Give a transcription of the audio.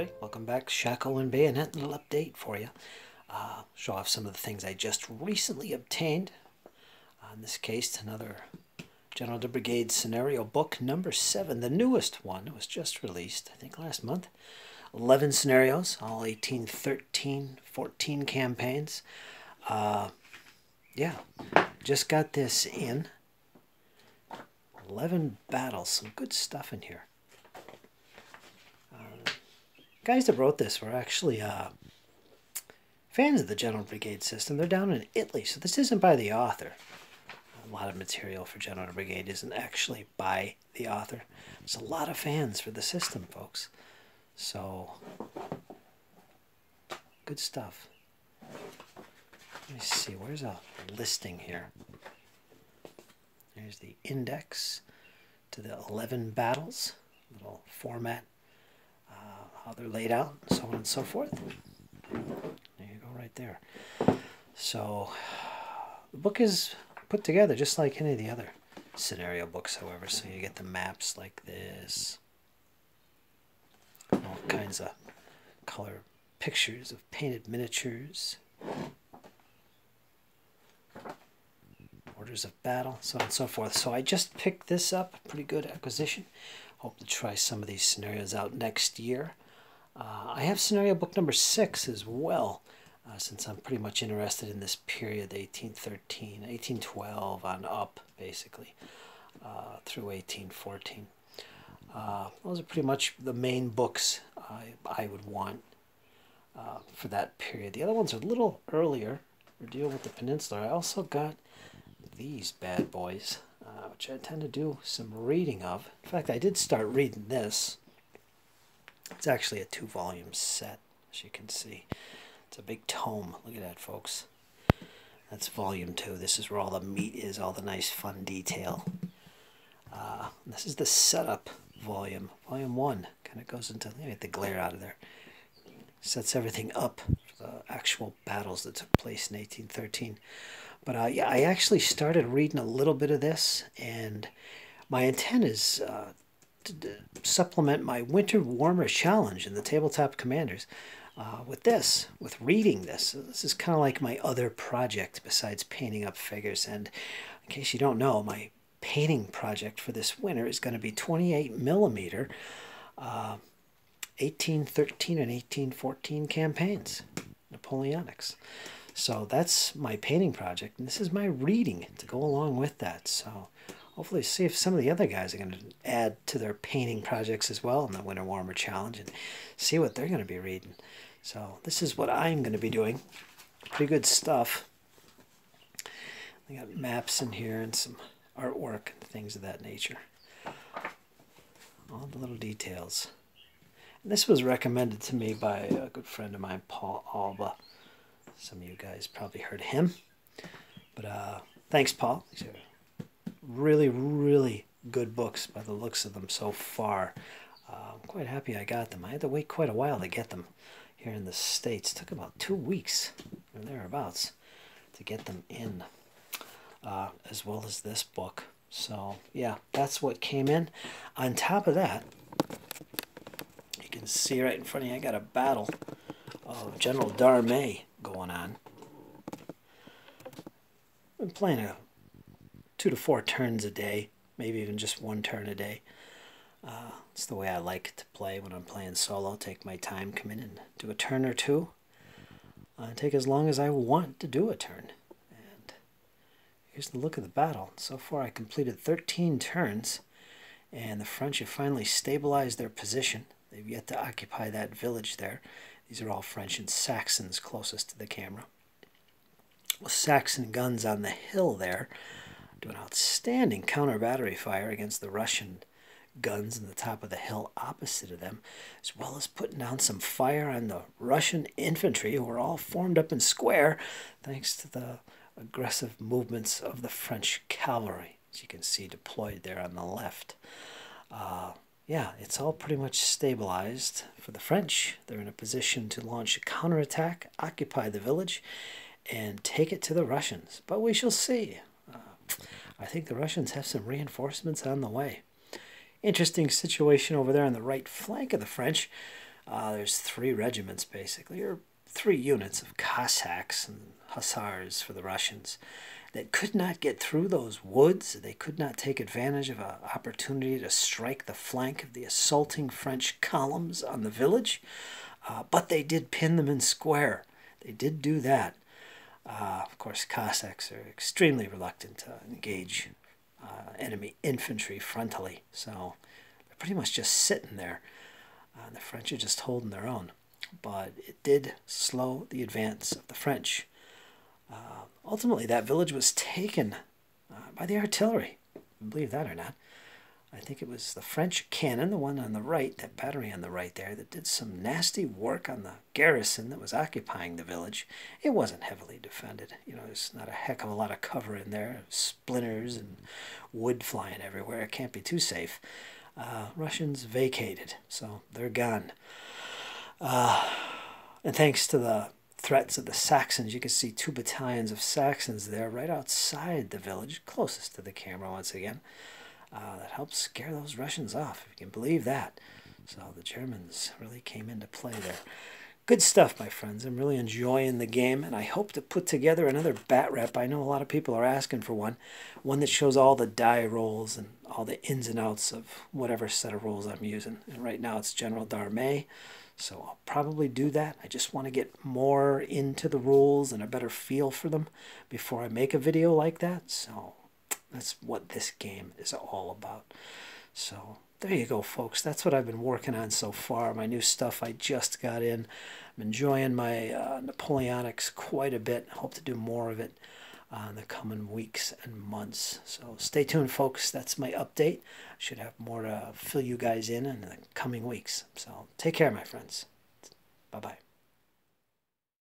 everybody, welcome back. Shako and Bayonet, little update for you. Show off some of the things I just recently obtained. In this case, another General de Brigade scenario book, number 7, the newest one. It was just released, I think, last month. 11 scenarios, all 18, 13, 14 campaigns. Yeah, just got this in. 11 battles, some good stuff in here. Guys that wrote this were actually fans of the General Brigade system. They're down in Italy, so this isn't by the author. A lot of material for General Brigade isn't actually by the author. There's a lot of fans for the system, folks. So, good stuff. Let me see, where's a listing here? There's the index to the 11 battles, little format, how they're laid out, so on and so forth. There you go, right there. So, the book is put together just like any of the other scenario books, however. So you get the maps like this, all kinds of color pictures of painted miniatures, orders of battle, so on and so forth. So I just picked this up, pretty good acquisition. Hope to try some of these scenarios out next year. I have scenario book number 6 as well, since I'm pretty much interested in this period, 1813, 1812 on up, basically, through 1814. Those are pretty much the main books I would want for that period. The other ones are a little earlier. We're dealing with the Peninsula. I also got these bad boys, which I tend to do some reading of. In fact, I did start reading this. It's actually a 2-volume set, as you can see. It's a big tome. Look at that, folks. That's volume 2. This is where all the meat is, all the nice fun detail. This is the setup volume. Volume 1 kind of goes into, let me get the glare out of there. Sets everything up for the actual battles that took place in 1813. But yeah, I actually started reading a little bit of this, and my intent is to supplement my Winter Warmer Challenge in the Tabletop Commanders with reading this. This is kind of like my other project besides painting up figures. And in case you don't know, my painting project for this winter is going to be 28 millimeter 1813 and 1814 campaigns, Napoleonics. So that's my painting project, and this is my reading to go along with that. So hopefully see if some of the other guys are going to add to their painting projects as well in the Winter Warmer Challenge and see what they're going to be reading. So this is what I'm going to be doing. Pretty good stuff. I got maps in here and some artwork and things of that nature. All the little details. And this was recommended to me by a good friend of mine, Paul Alba. Some of you guys probably heard of him. But thanks, Paul. These are really, really good books by the looks of them so far. I'm quite happy I got them. I had to wait quite a while to get them here in the States. It took about 2 weeks or thereabouts to get them in, as well as this book. So, yeah, that's what came in. On top of that, you can see right in front of you, I got a battle of General Darmé going on. I've been playing 2 to 4 turns a day, maybe even just 1 turn a day. It's the way I like to play when I'm playing solo. Take my time, come in and do a turn or 2. Take as long as I want to do a turn. And here's the look of the battle. So far I completed 13 turns, and the French have finally stabilized their position. They've yet to occupy that village there. These are all French and Saxons closest to the camera. With Saxon guns on the hill there, doing outstanding counter-battery fire against the Russian guns in the top of the hill opposite of them, as well as putting down some fire on the Russian infantry, who are all formed up in square, thanks to the aggressive movements of the French cavalry, as you can see deployed there on the left. Yeah, it's all pretty much stabilized for the French. They're in a position to launch a counterattack, occupy the village, and take it to the Russians. But we shall see. I think the Russians have some reinforcements on the way. Interesting situation over there on the right flank of the French. There's 3 regiments, basically, or 3 units of Cossacks and Hussars for the Russians that could not get through those woods. They could not take advantage of an opportunity to strike the flank of the assaulting French columns on the village, but they did pin them in square. They did do that. Of course, Cossacks are extremely reluctant to engage enemy infantry frontally, so they're pretty much just sitting there. The French are just holding their own, but it did slow the advance of the French. Ultimately, that village was taken by the artillery. Believe that or not. I think it was the French cannon, the one on the right, that battery on the right there, that did some nasty work on the garrison that was occupying the village. It wasn't heavily defended. You know, there's not a heck of a lot of cover in there. Splinters and wood flying everywhere. It can't be too safe. Russians vacated, so they're gone. And thanks to the threats of the Saxons, you can see 2 battalions of Saxons there right outside the village, closest to the camera once again. That helped scare those Russians off, if you can believe that. So the Germans really came into play there. Good stuff, my friends. I'm really enjoying the game, and I hope to put together another bat rep. I know a lot of people are asking for one that shows all the die rolls and all the ins and outs of whatever set of rolls I'm using. And right now it's General Darmay, so I'll probably do that. I just want to get more into the rules and a better feel for them before I make a video like that. So that's what this game is all about. So there you go, folks. That's what I've been working on so far. My new stuff I just got in. I'm enjoying my Napoleonics quite a bit. I hope to do more of it in the coming weeks and months. So stay tuned, folks. That's my update. I should have more to fill you guys in the coming weeks. So take care, my friends. Bye-bye.